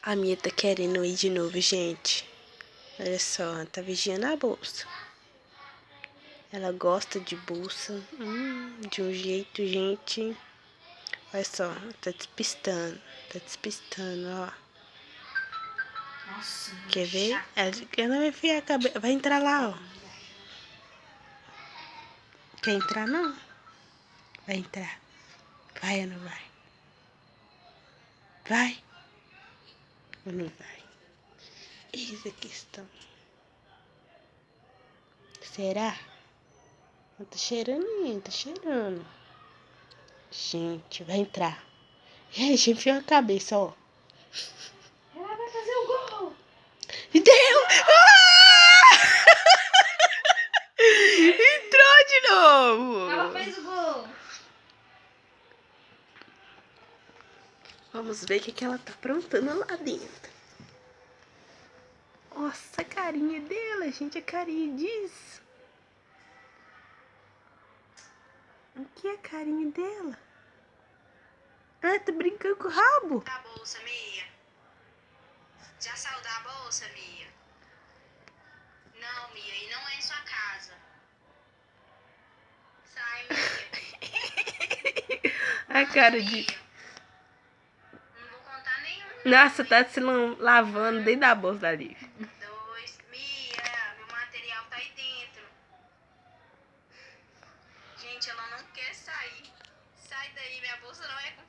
A Mia tá querendo ir de novo, gente. Olha só, tá vigiando a bolsa. Ela gosta de bolsa. De um jeito, gente. Olha só, tá despistando. Tá despistando, ó. Nossa, quer ver? Ela vai enfiar a cabeça. Vai entrar lá, ó. Quer entrar, não? Vai entrar. Vai ou não vai? Vai ou não vai? Eis a questão. Será? Tá cheirando ainda, tá cheirando. Gente, vai entrar. Gente, enfiou a cabeça, ó. ela vai fazer o gol. Deu! Ah! Entrou de novo! Ela fez o gol. Vamos ver o que ela tá aprontando lá dentro. Nossa, a carinha dela, gente, a carinha disso. Aqui é a carinha dela. Ah, tá brincando com o rabo? Da bolsa, Mia. Já saiu da bolsa, Mia? Não, Mia, e não é em sua casa. Sai, Mia. A cara de... Não vou contar nenhum. Nossa, tá se lavando dentro da bolsa da Liv. 2, Mia, meu material tá aí dentro. Gente, ela não quer sair. Sai daí, minha bolsa não é com